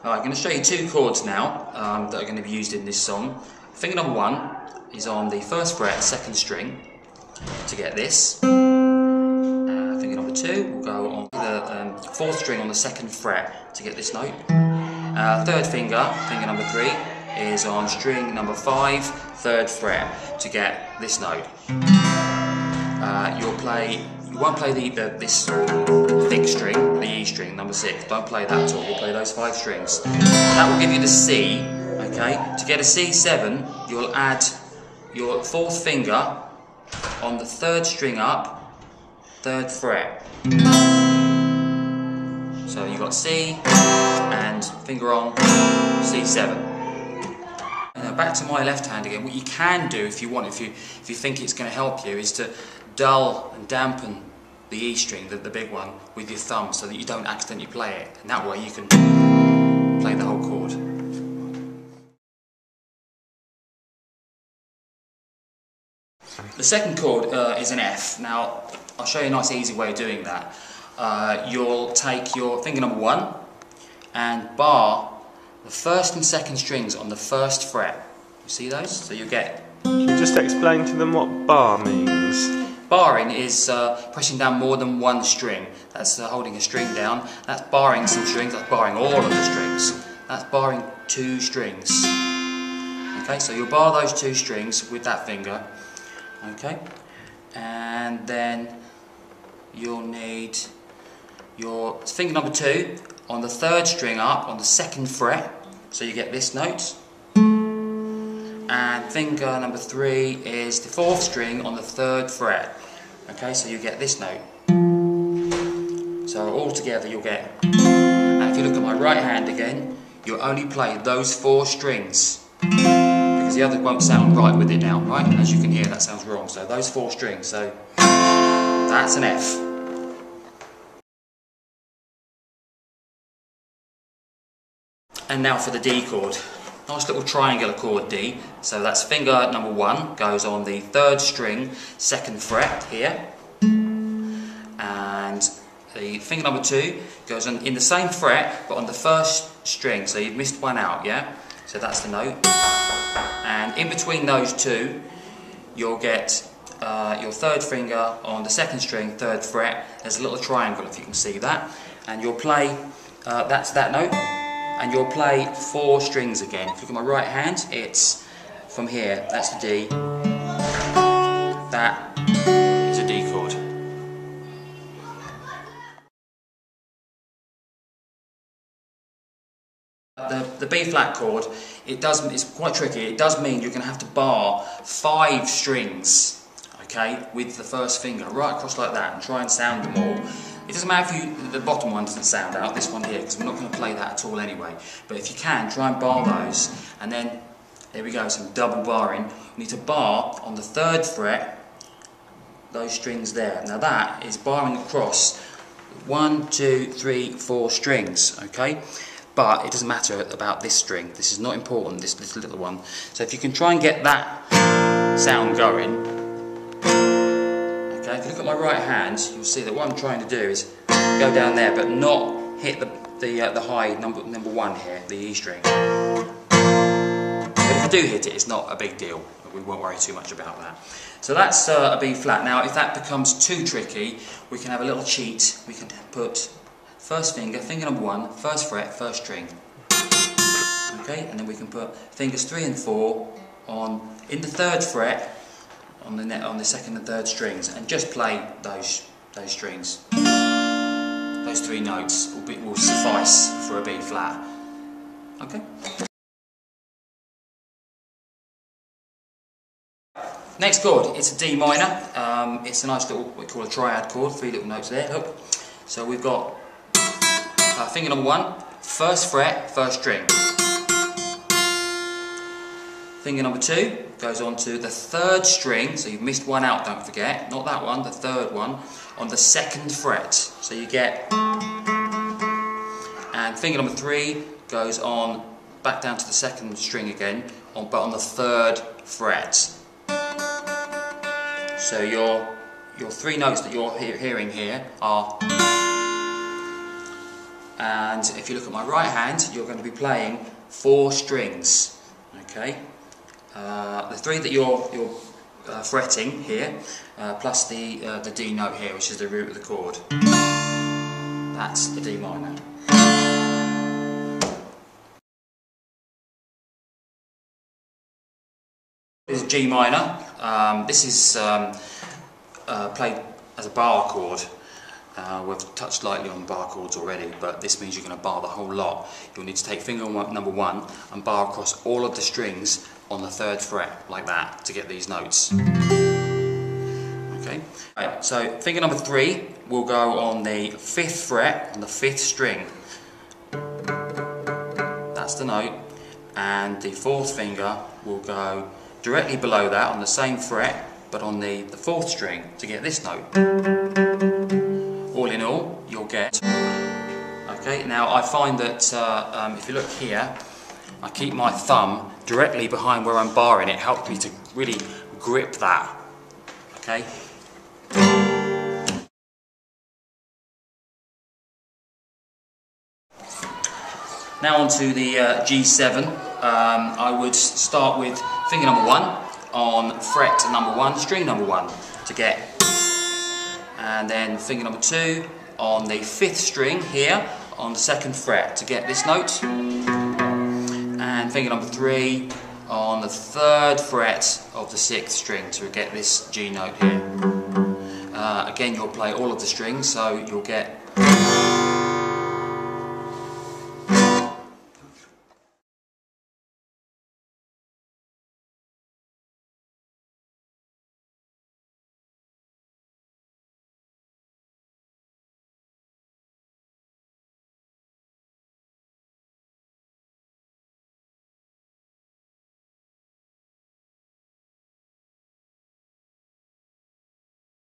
Alright, I'm going to show you two chords now that are going to be used in this song. Finger number 1 is on the 1st fret, 2nd string, to get this. Finger number 2 will go on the 4th string on the 2nd fret to get this note. 3rd finger, finger number 3, is on string number 5, 3rd fret to get this note. You won't play this thick string, the E string, number 6. Don't play that at all. You'll play those 5 strings. That will give you the C. Okay. To get a C7, you'll add your 4th finger on the 3rd string up, 3rd fret. So you've got C and finger on C7. Now back to my left hand again. What you can do if you want, if you think it's going to help you, is to dull and dampen the E string, the big one, with your thumb so that you don't accidentally play it. And that way you can play the whole chord. The second chord is an F. Now, I'll show you a nice easy way of doing that. You'll take your finger number 1 and bar the 1st and 2nd strings on the 1st fret. You see those? So you get... Can you just explain to them what bar means? Barring is pressing down more than one string. That's holding a string down. That's barring some strings. That's barring all of the strings. That's barring 2 strings. Okay, so you'll bar those 2 strings with that finger. Okay, and then you'll need your finger number 2 on the 3rd string up on the 2nd fret. So you get this note. And finger number 3 is the 4th string on the 3rd fret. Okay, so you get this note. So all together you'll get... And if you look at my right hand again, you'll only play those 4 strings. Because the others won't sound right with it now, right? As you can hear, that sounds wrong. So those 4 strings, so that's an F. And now for the D chord. Nice little triangular chord D. So that's finger number 1 goes on the 3rd string, 2nd fret here, and the finger number 2 goes on in the same fret but on the 1st string. So you've missed one out, yeah. So that's the note. And in between those 2, you'll get your 3rd finger on the 2nd string, 3rd fret. There's a little triangle if you can see that, and you'll play. That's that note. And you'll play 4 strings again. If you look at my right hand, it's from here, that's the D. That is a D chord. The B flat chord, it's quite tricky. It does mean you're going to have to bar 5 strings, okay, with the 1st finger, right across like that, and try and sound them all. It doesn't matter if the bottom one doesn't sound out, this one here, because we're not going to play that at all anyway. But if you can, try and bar those, and then, there we go, some double barring. You need to bar on the 3rd fret, those strings there. Now that is barring across 1, 2, 3, 4 strings, okay? But it doesn't matter about this string. This is not important, this little one. So if you can try and get that sound going. Okay, if you look at my right hand, you'll see that what I'm trying to do is go down there, but not hit the high number 1 here, the E string. But if I do hit it, it's not a big deal. We won't worry too much about that. So that's a B flat. Now, if that becomes too tricky, we can have a little cheat. We can put 1st finger, finger number 1, 1st fret, 1st string. Okay, and then we can put fingers 3 and 4 in the 3rd fret. On the 2nd and 3rd strings, and just play those strings. Those 3 notes will suffice for a B flat. Okay. Next chord, it's a D minor. It's a nice little, what we call a triad chord. 3 little notes there. Look. So we've got finger number 1, 1st fret, 1st string. Finger number 2 goes on to the 3rd string, so you've missed one out, don't forget, not that one, the 3rd one, on the 2nd fret. So you get, and finger number 3 goes on back down to the 2nd string again, but on the 3rd fret. So your 3 notes that you're hearing here are and if you look at my right hand, you're going to be playing 4 strings. Okay, the 3 that you're fretting here, plus the D note here, which is the root of the chord. That's the D minor. This is G minor. This is played as a bar chord. We've touched lightly on bar chords already, but this means you're going to bar the whole lot. You'll need to take finger number 1 and bar across all of the strings on the 3rd fret, like that, to get these notes. Okay. Right, so finger number 3 will go on the 5th fret on the 5th string. That's the note. And the 4th finger will go directly below that on the same fret, but on the 4th string to get this note. All in all, you'll get... Okay, now I find that if you look here, I keep my thumb directly behind where I'm barring. It helps me to really grip that. Okay? Now on to the G7. I would start with finger number 1 on fret number 1, string number 1 to get, and then finger number 2 on the 5th string here on the 2nd fret to get this note, and finger number 3 on the 3rd fret of the 6th string to get this G note here. Again, you'll play all of the strings, so you'll get